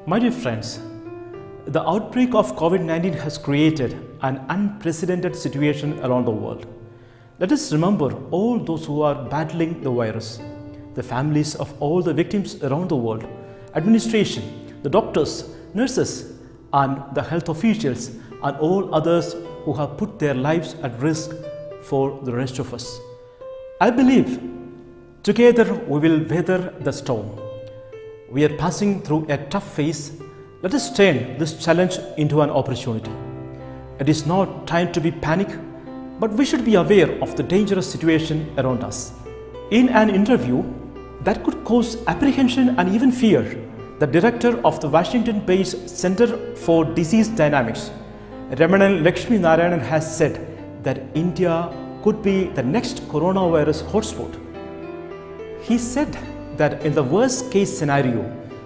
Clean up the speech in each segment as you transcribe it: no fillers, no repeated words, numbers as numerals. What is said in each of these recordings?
My dear friends, the outbreak of COVID-19 has created an unprecedented situation around the world. Let us remember all those who are battling the virus, the families of all the victims around the world, administration, the doctors, nurses, and the health officials, and all others who have put their lives at risk for the rest of us. I believe together we will weather the storm. We are passing through a tough phase. Let us turn this challenge into an opportunity. It is not time to be panic, but we should be aware of the dangerous situation around us. In an interview that could cause apprehension and even fear, the director of the Washington-based Center for Disease Dynamics, Ramanan Lakshmi Narayanan, has said that India could be the next coronavirus hotspot. He said that in the worst case scenario,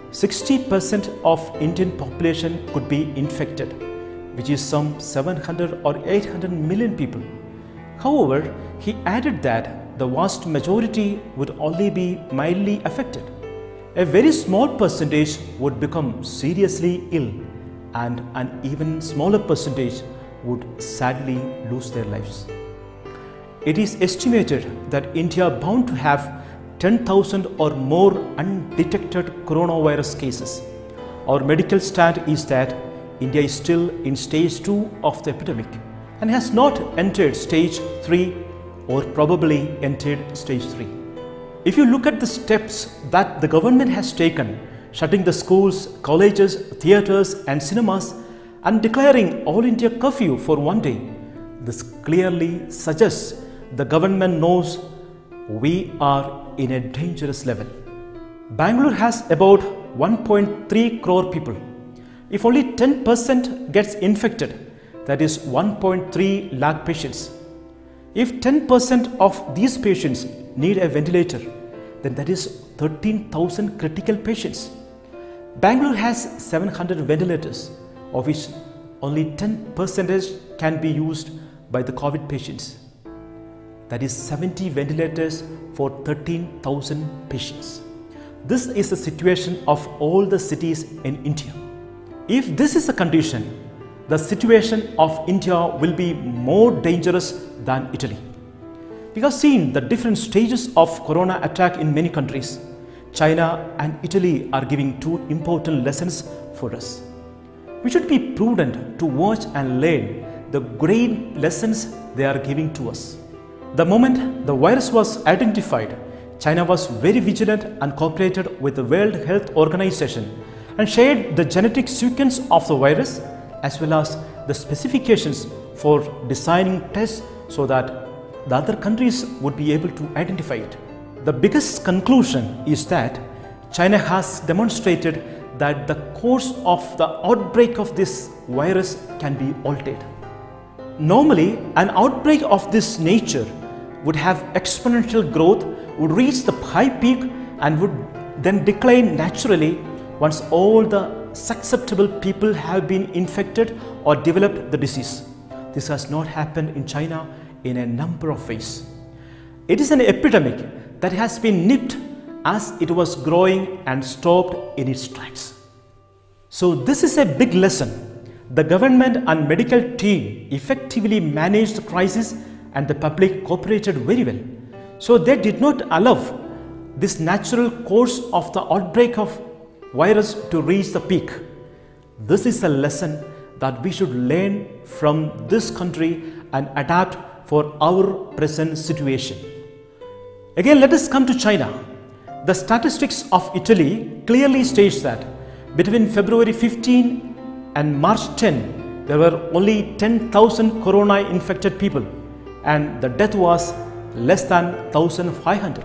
60% of Indian population could be infected, which is some 700 or 800 million people. However, he added that the vast majority would only be mildly affected. A very small percentage would become seriously ill, and an even smaller percentage would sadly lose their lives. It is estimated that India is bound to have 10,000 or more undetected coronavirus cases. Our medical stand is that India is still in stage 2 of the epidemic and has not entered stage 3 or probably entered stage 3. If you look at the steps that the government has taken, shutting the schools, colleges, theatres and cinemas and declaring all India curfew for one day, this clearly suggests the government knows we are in a dangerous level. Bangalore has about 1.3 crore people. If only 10% gets infected, that is 1.3 lakh patients. If 10% of these patients need a ventilator, then that is 13,000 critical patients. Bangalore has 700 ventilators, of which only 10% can be used by the COVID patients. That is 70 ventilators for 13,000 patients. This is the situation of all the cities in India. If this is the condition, the situation of India will be more dangerous than Italy. We have seen the different stages of corona attack in many countries. China and Italy are giving two important lessons for us. We should be prudent to watch and learn the great lessons they are giving to us. The moment the virus was identified, China was very vigilant and cooperated with the World Health Organization and shared the genetic sequence of the virus as well as the specifications for designing tests so that the other countries would be able to identify it. The biggest conclusion is that China has demonstrated that the course of the outbreak of this virus can be altered. Normally, an outbreak of this nature would have exponential growth, would reach the high peak and would then decline naturally once all the susceptible people have been infected or developed the disease. This has not happened in China in a number of ways. It is an epidemic that has been nipped as it was growing and stopped in its tracks. So this is a big lesson. The government and medical team effectively managed the crisis and the public cooperated very well. So they did not allow this natural course of the outbreak of virus to reach the peak. This is a lesson that we should learn from this country and adapt for our present situation. Again, let us come to China. The statistics of Italy clearly states that between February 15 and March 10, there were only 10,000 corona infected people and the death was less than 1,500.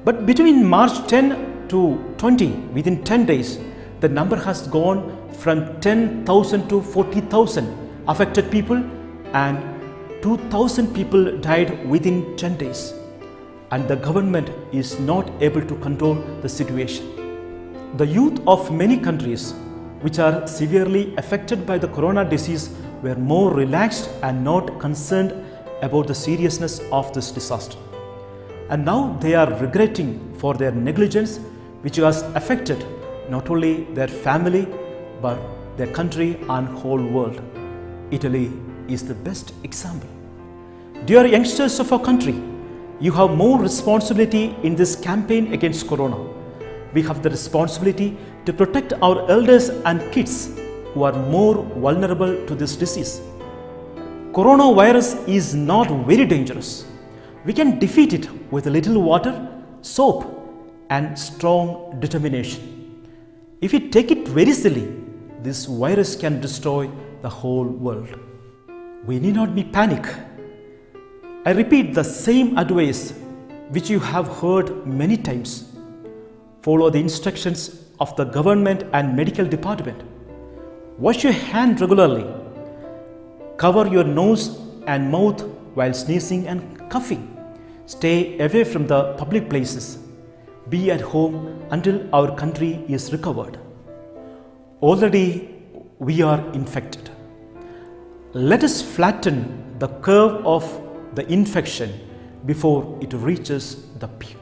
But between March 10 to 20, within 10 days, the number has gone from 10,000 to 40,000 affected people and 2,000 people died within 10 days. And the government is not able to control the situation. The youth of many countries which are severely affected by the corona disease were more relaxed and not concerned about the seriousness of this disaster. And now they are regretting for their negligence which has affected not only their family, but their country and whole world. Italy is the best example. Dear youngsters of our country, you have more responsibility in this campaign against Corona. We have the responsibility to protect our elders and kids who are more vulnerable to this disease. Coronavirus is not very dangerous. We can defeat it with a little water, soap, and strong determination. If we take it very silly, this virus can destroy the whole world. We need not be panic. I repeat the same advice which you have heard many times. Follow the instructions of the government and medical department. Wash your hand regularly. Cover your nose and mouth while sneezing and coughing. Stay away from the public places. Be at home until our country is recovered. Already we are infected. Let us flatten the curve of the infection before it reaches the peak.